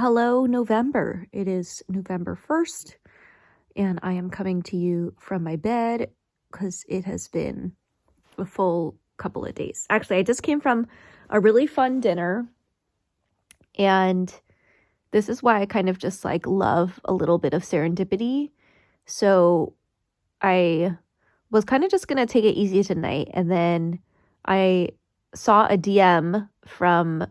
Hello, November. It is November 1st, and I am coming to you from my bed because it has been a full couple of days. Actually, I just came from a really fun dinner, and this is why I kind of just love a little bit of serendipity. So I was kind of just going to take it easy tonight, and then I saw a DM from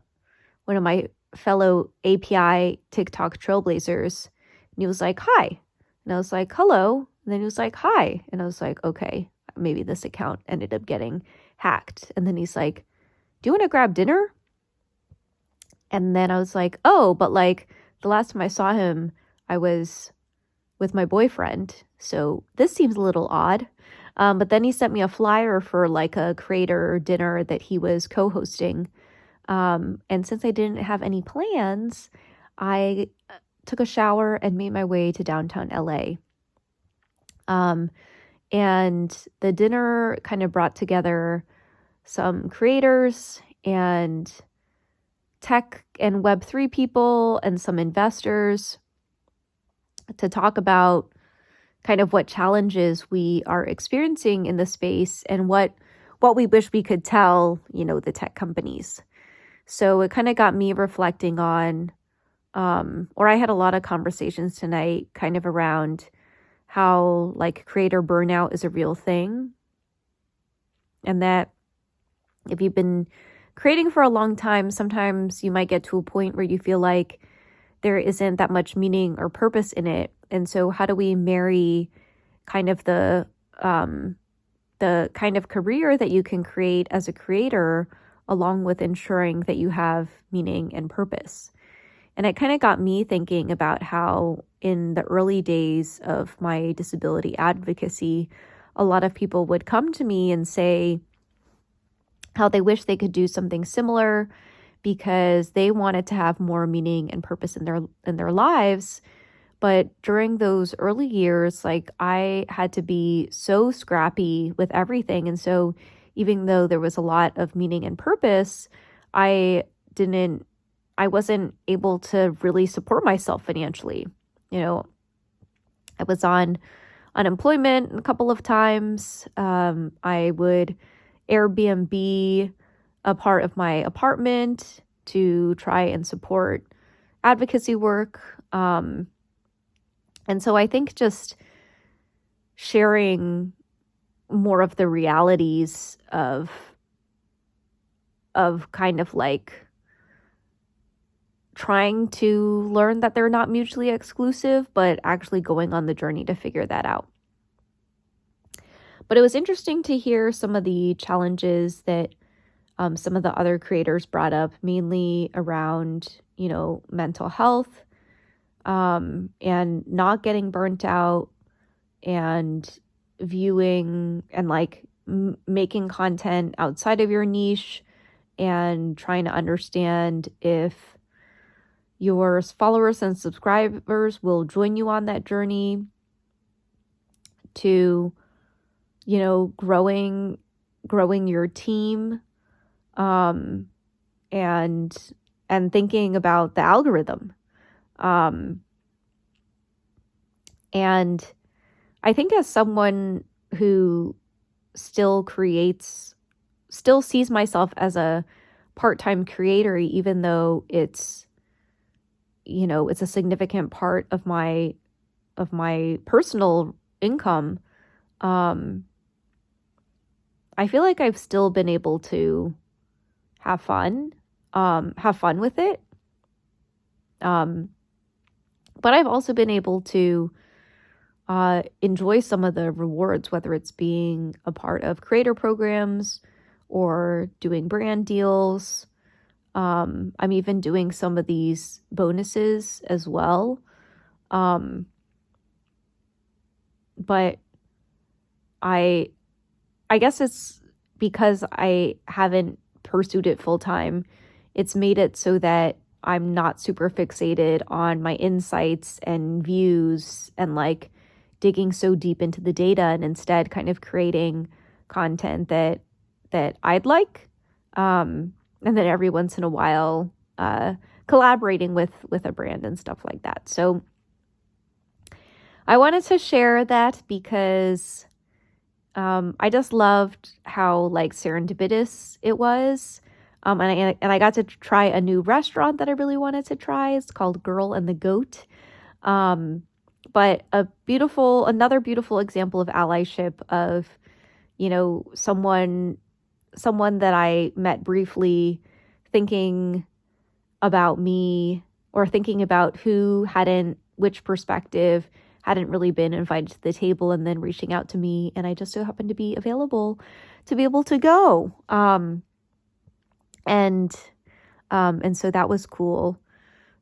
one of my fellow API TikTok trailblazers, and he was like, "Hi." And I was like, "Hello." And then he was like, "Hi." And I was like, okay, maybe this account ended up getting hacked. And then he's like, "Do you want to grab dinner?" And then I was like, "Oh, but the last time I saw him, I was with my boyfriend. So this seems a little odd." But then he sent me a flyer for a creator dinner that he was co-hosting. And since I didn't have any plans, I took a shower and made my way to downtown LA. And the dinner kind of brought together some creators and tech and Web3 people and some investors to talk about kind of what challenges we are experiencing in the space and what we wish we could tell, the tech companies. So it kind of got me reflecting on, or I had a lot of conversations tonight kind of around how creator burnout is a real thing. And that if you've been creating for a long time, sometimes you might get to a point where you feel like there isn't that much meaning or purpose in it. And so how do we marry kind of the kind of career that you can create as a creator along with ensuring that you have meaning and purpose? And it kind of got me thinking about how in the early days of my disability advocacy, a lot of people would come to me and say how they wish they could do something similar because they wanted to have more meaning and purpose in their lives. But during those early years, I had to be so scrappy with everything. And so even though there was a lot of meaning and purpose, I wasn't able to really support myself financially. I was on unemployment a couple of times. I would Airbnb a part of my apartment to try and support advocacy work. And so I think just sharing more of the realities of kind of trying to learn that they're not mutually exclusive, but actually going on the journey to figure that out. But it was interesting to hear some of the challenges that some of the other creators brought up, mainly around, mental health, and not getting burnt out and viewing and making content outside of your niche and trying to understand if your followers and subscribers will join you on that journey to, growing your team, and thinking about the algorithm. And I think as someone who still sees myself as a part-time creator, even though it's a significant part of my personal income, I feel like I've still been able to have fun with it. But I've also been able to enjoy some of the rewards, whether it's being a part of creator programs or doing brand deals. I'm even doing some of these bonuses as well. But I guess it's because I haven't pursued it full time. It's made it so that I'm not super fixated on my insights and views and digging so deep into the data, and instead kind of creating content that I'd like. And then every once in a while, collaborating with a brand and stuff like that. So I wanted to share that because I just loved how like serendipitous it was. And I got to try a new restaurant that I really wanted to try. It's called Girl and the Goat. But another beautiful example of allyship of, someone that I met briefly thinking about me or thinking about which perspective hadn't really been invited to the table, and then reaching out to me, and I just so happened to be available to be able to go. And so that was cool.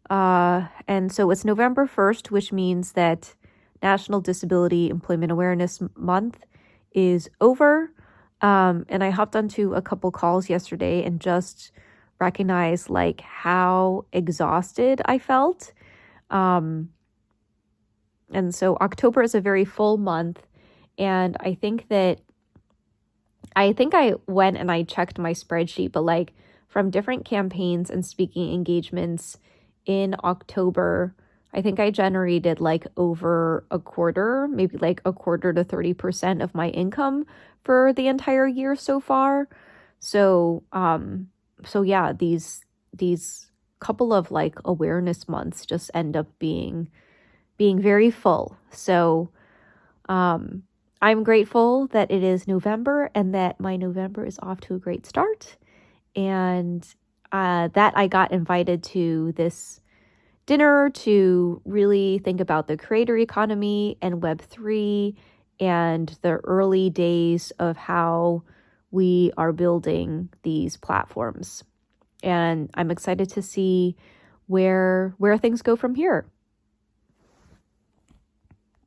And so it's November 1st, which means that National Disability Employment Awareness Month is over. And I hopped onto a couple calls yesterday and just recognized like how exhausted I felt. And so October is a very full month. And I think I went and I checked my spreadsheet, but like from different campaigns and speaking engagements in October, I think I generated like over a quarter, maybe like a quarter to 30% of my income for the entire year so far. So, yeah, these couple of like awareness months just end up being very full. So, I'm grateful that it is November and that my November is off to a great start. And that I got invited to this dinner to really think about the creator economy and Web3 and the early days of how we are building these platforms. And I'm excited to see where things go from here.